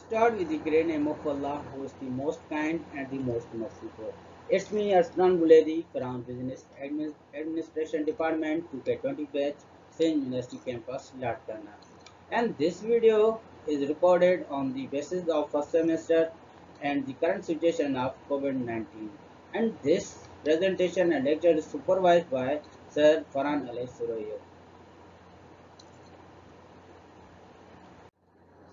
Start with the great name of Allah, who is the most kind and the most merciful. It's me, Aslan Buledi from Business Administration Department, 2K20 batch, Sindh University campus, Latkana. And this video is recorded on the basis of first semester and the current situation of COVID-19. And this presentation and lecture is supervised by Sir Farhan Ali Suroyo.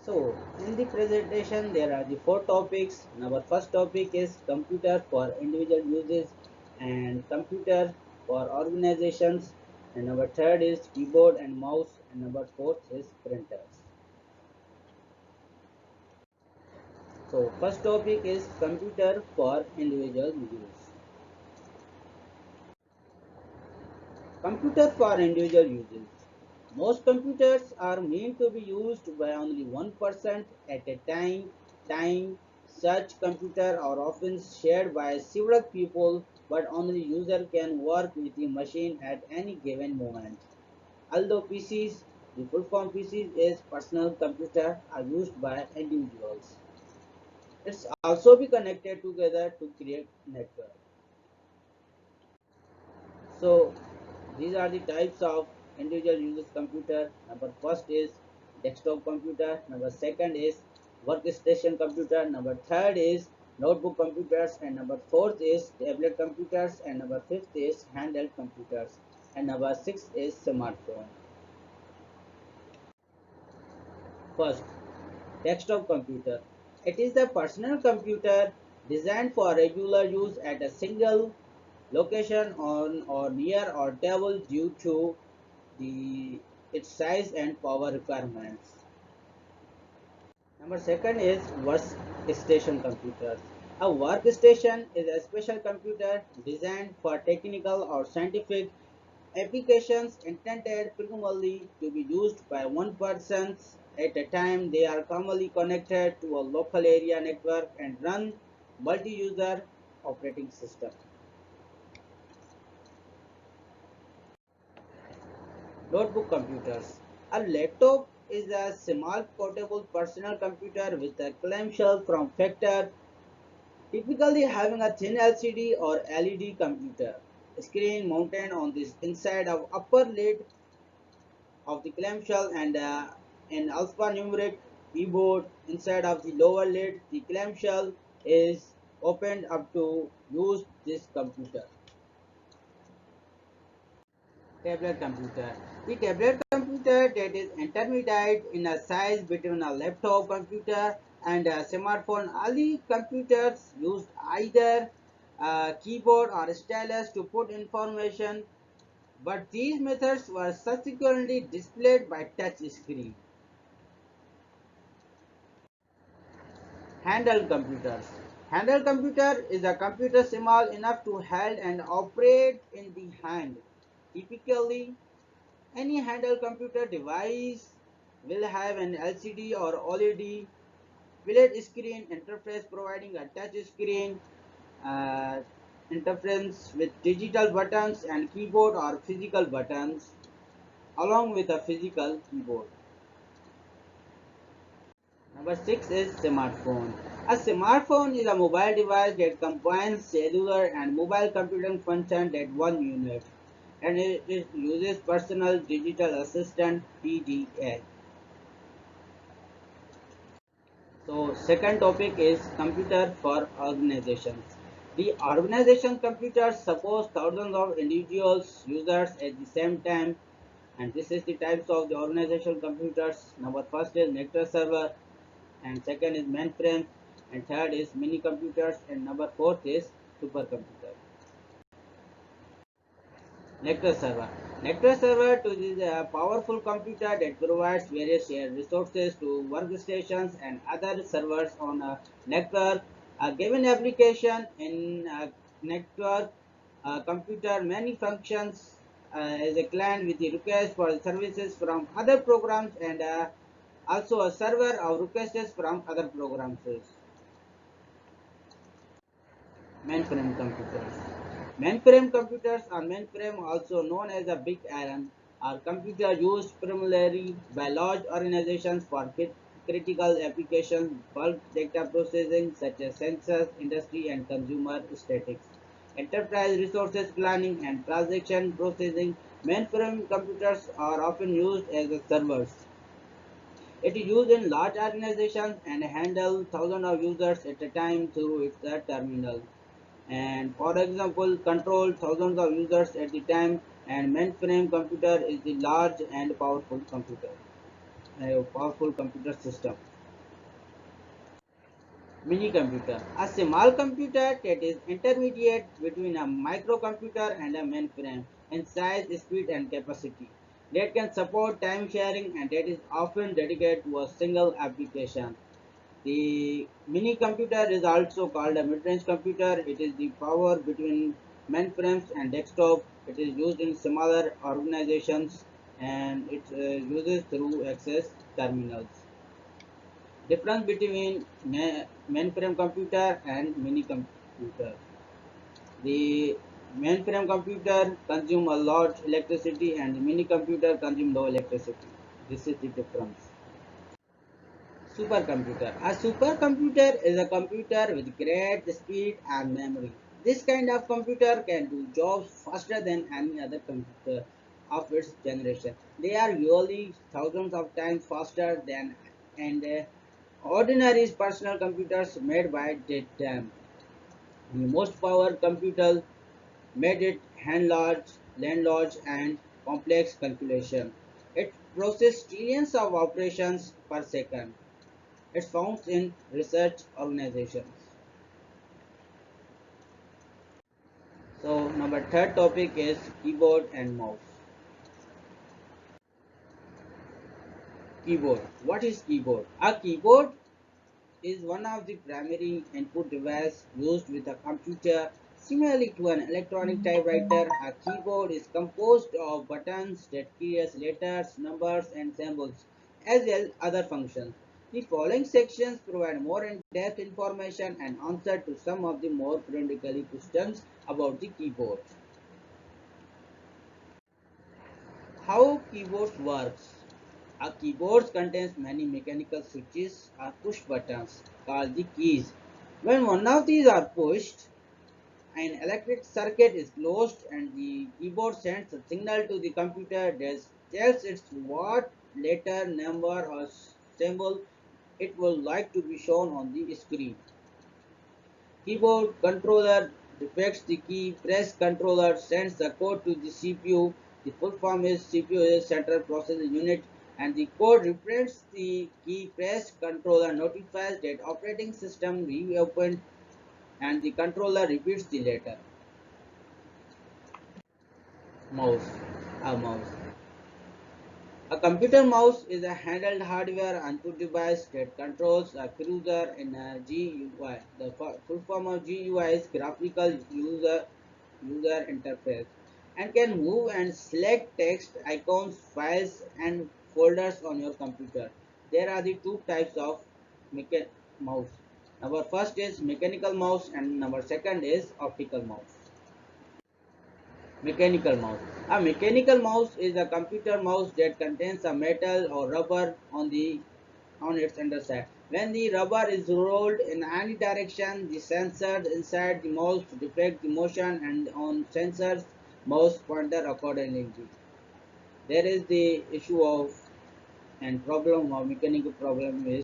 So, in the presentation, there are the four topics. Our first topic is computer for individual uses and computer for organizations. And number third is keyboard and mouse. And number fourth is printers. So, first topic is computer for individual use. Computer for individual uses. Most computers are meant to be used by only one person at a time. Such computers are often shared by several people, but only user can work with the machine at any given moment. Although PCs, the full form PCs is personal computer, are used by individuals. It's also be connected together to create network. So these are the types of individual users computer. Number first is desktop computer. Number second is workstation computer. Number third is notebook computers. And number fourth is tablet computers. And number fifth is handheld computers. And number six is smartphone. First, desktop computer. It is a personal computer designed for regular use at a single location on or near or table due to its size and power requirements. Number second is workstation computers. A workstation is a special computer designed for technical or scientific applications intended primarily to be used by one person at a time. They are commonly connected to a local area network and run multi-user operating system. Notebook computers. A laptop is a small portable personal computer with a clamshell form factor, typically having a thin LCD or LED computer screen mounted on the inside of upper lid of the clamshell and an alphanumeric keyboard inside of the lower lid. The clamshell is opened up to use this computer. Tablet computer. The tablet computer that is intermediate in a size between a laptop computer and a smartphone. Early computers used either a keyboard or a stylus to put information, but these methods were subsequently displayed by touch screen. Handheld computers. Handheld computer is a computer small enough to hold and operate in the hand. Typically, any handheld computer device will have an LCD or OLED screen interface providing a touch screen uh, interface with digital buttons and keyboard or physical buttons along with a physical keyboard. Number 6 is smartphone. A smartphone is a mobile device that combines cellular and mobile computing functions at one unit, and it uses personal digital assistant PDA. So second topic is computer for organizations. The organization computers support thousands of individuals users at the same time, and this is the types of the organization computers. Number first is Nectar server, and second is mainframe, and third is mini computers, and number fourth is supercomputer. Nectar server. Nectar server is a powerful computer that provides various shared resources to workstations and other servers on a network. A given application in a network computer many functions as a client with the request for services from other programs and also a server of requests from other programs. Mainframe computers. Mainframe computers or mainframe, also known as a big iron, are computers used primarily by large organizations for critical applications, bulk data processing such as sensors, industry and consumer statistics, enterprise resources planning and transaction processing. Mainframe computers are often used as a servers. It is used in large organizations and handle thousands of users at a time through its terminal. And for example, control thousands of users at the time. And mainframe computer is the large and powerful computer system. Mini computer, a small computer that is intermediate between a microcomputer and a mainframe in size, speed, and capacity. That can support time sharing and that is often dedicated to a single application. The mini computer is also called a mid-range computer. It is the power between mainframes and desktop. It is used in smaller organizations and it uses through access terminals. Difference between mainframe computer and mini computer. The mainframe computer consume a lot electricity and the mini computer consume low electricity. This is the difference. Supercomputer. A supercomputer is a computer with great speed and memory. This kind of computer can do jobs faster than any other computer of its generation. They are usually thousands of times faster than and ordinary personal computers made by that time. The most power computer made it hand large and complex calculation. It processes trillions of operations per second. It's found in research organizations. So number third topic is keyboard and mouse. Keyboard. What is keyboard? A keyboard is one of the primary input devices used with a computer. Similarly to an electronic typewriter, a keyboard is composed of buttons that create letters, numbers, and symbols, as well as other functions. The following sections provide more in-depth information and answer to some of the more periodically questions about the keyboard. How keyboards works? A keyboard contains many mechanical switches or push buttons called the keys. When one of these are pushed, an electric circuit is closed and the keyboard sends a signal to the computer that tells it what letter, number or symbol it would like to be shown on the screen. Keyboard controller detects the key, press controller sends the code to the CPU. The full form is CPU is central processing unit and the code represents the key press controller notifies that operating system reopened and the controller repeats the letter. Mouse. A mouse. A computer mouse is a handheld hardware input device that controls a cursor in a GUI. The full form of GUI is graphical user interface and can move and select text, icons, files and folders on your computer. There are the two types of mouse. Number first is mechanical mouse and number second is optical mouse. Mechanical mouse. A mechanical mouse is a computer mouse that contains a metal or rubber on its underside. When the rubber is rolled in any direction, the sensors inside the mouse detect the motion and on sensors mouse pointer accordingly. There is the issue of and problem of mechanical problem is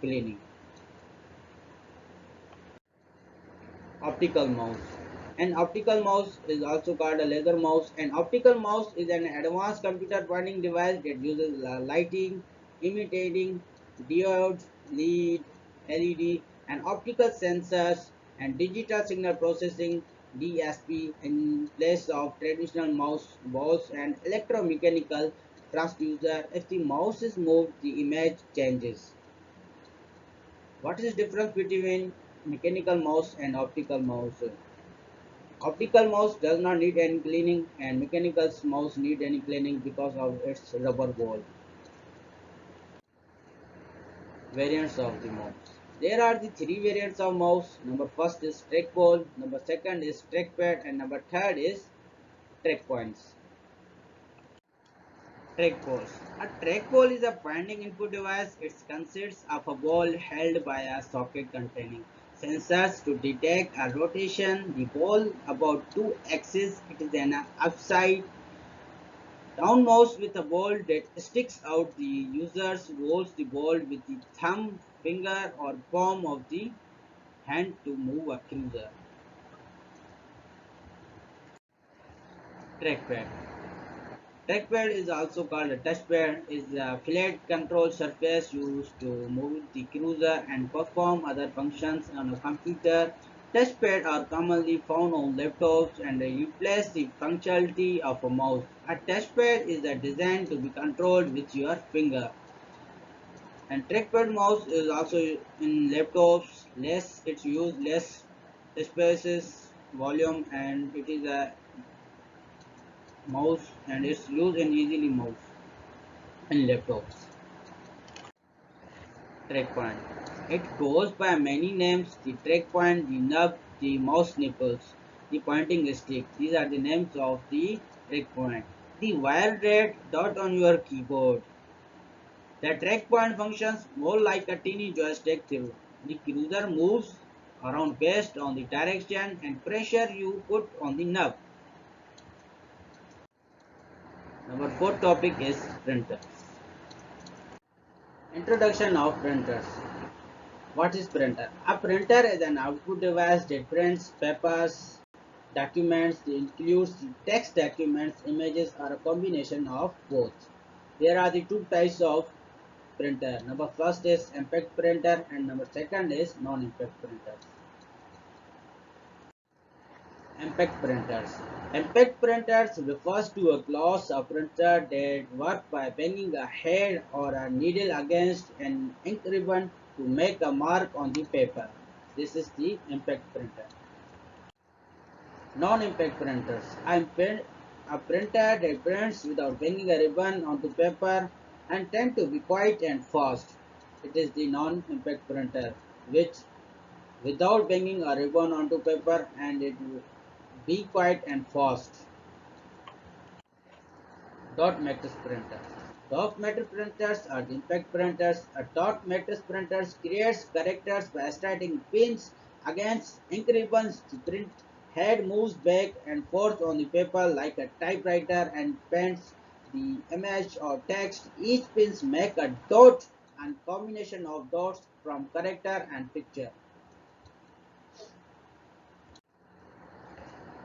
cleaning. Optical mouse. An optical mouse is also called a laser mouse. An optical mouse is an advanced computer pointing device that uses lighting, imitating diodes, LED, and optical sensors and digital signal processing DSP in place of traditional mouse balls and electromechanical transducer. If the mouse is moved, the image changes. What is the difference between mechanical mouse and optical mouse? Optical mouse does not need any cleaning and mechanical mouse need any cleaning because of its rubber ball. Variants of the mouse. There are the three variants of mouse. Number first is trackball, number second is trackpad and number third is track points. Trackball. A trackball is a pointing input device. It consists of a ball held by a socket containing sensors to detect a rotation. The ball about two axes. It is an upside down mouse with a ball that sticks out. The user rolls the ball with the thumb, finger, or palm of the hand to move a cruiser. Trackpad. Trackpad is also called a touchpad, is a flat control surface used to move the cursor and perform other functions on a computer. Touchpads are commonly found on laptops and they replace the functionality of a mouse. A touchpad is designed to be controlled with your finger. And trackpad mouse is also in laptops. Less it's used less spaces, volume, and it is a mouse and it's used in easily mouse in laptops. Track point. It goes by many names: the track point, the nub, the mouse nipples, the pointing stick. These are the names of the track point. The wire red dot on your keyboard. The track point functions more like a teeny joystick through. The cursor moves around based on the direction and pressure you put on the knob. Number 4 topic is printers. Introduction of printers. What is printer? A printer is an output device that prints papers, documents. It includes text documents, images, or a combination of both. There are the two types of printer. Number first is impact printer and number second is non-impact printers. Impact printers. Impact printers refers to a class of printer that work by banging a head or a needle against an ink ribbon to make a mark on the paper. This is the impact printer. Non-impact printers. A printer that prints without banging a ribbon onto paper and tend to be quiet and fast. It is the non-impact printer, which without banging a ribbon onto paper and it will be quiet and fast. Dot matrix printer. Dot matrix printers are the impact printers. A dot matrix printer creates characters by striking pins against ink ribbons. The print head moves back and forth on the paper like a typewriter and pens the image or text. Each pins make a dot and combination of dots from character and picture.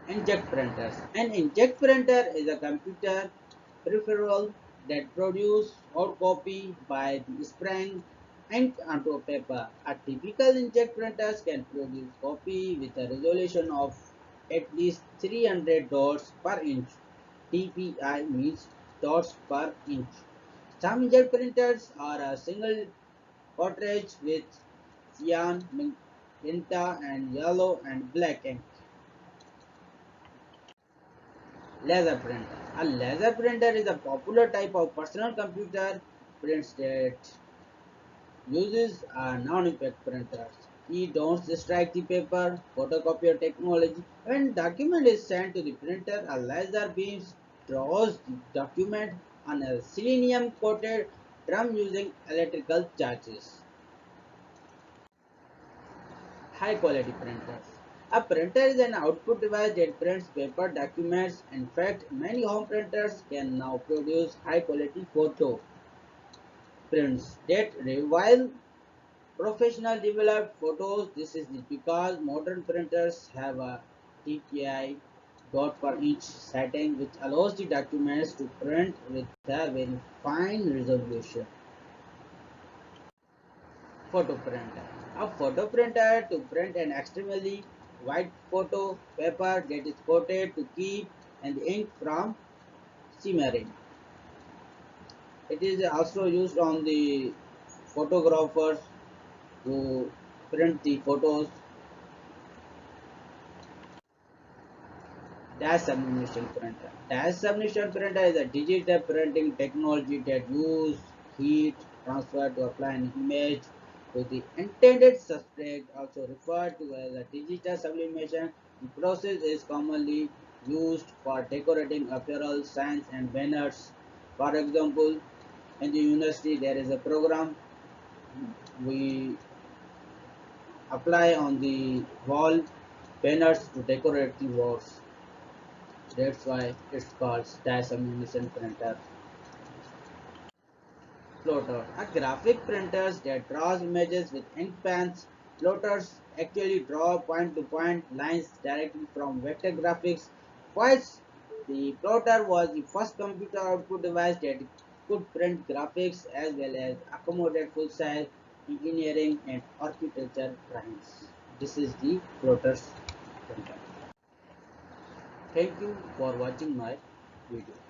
Inkjet printers. An inkjet printer is a computer peripheral that produces hard copy by the spraying ink onto a paper. A typical inkjet printer can produce copy with a resolution of at least 300 dots per inch. DPI means dots per inch. Some inkjet printers are a single cartridge with cyan, magenta, and yellow and black ink. Laser printer. A laser printer is a popular type of personal computer prints that uses a non-impact printers. Key don't strike the paper, photocopier technology. When document is sent to the printer, a laser beam draws the document on a selenium coated drum using electrical charges. High quality printers. A printer is an output device that prints paper documents. In fact, many home printers can now produce high quality photo prints that rival professional developed photos. This is because modern printers have a DPI dot per inch setting which allows the documents to print with a very fine resolution. Photo printer. A photo printer to print an extremely white photo paper that is coated to keep and the ink from simmering. It is also used on the photographers to print the photos. Dash sublimation printer. Dash sublimation printer is a digital printing technology that uses heat transfer to apply an image to the intended subject, also referred to as a digital sublimation. The process is commonly used for decorating apparel, signs, and banners. For example, in the university there is a program we apply on the wall banners to decorate the walls. That's why it's called dash ammunition printer. Plotter. A graphic printers that draws images with ink pens. Plotters actually draw point-to-point lines directly from vector graphics. First, the plotter was the first computer output device that could print graphics as well as accommodate full-size engineering and architecture drawings. This is the plotters printer. Thank you for watching my video.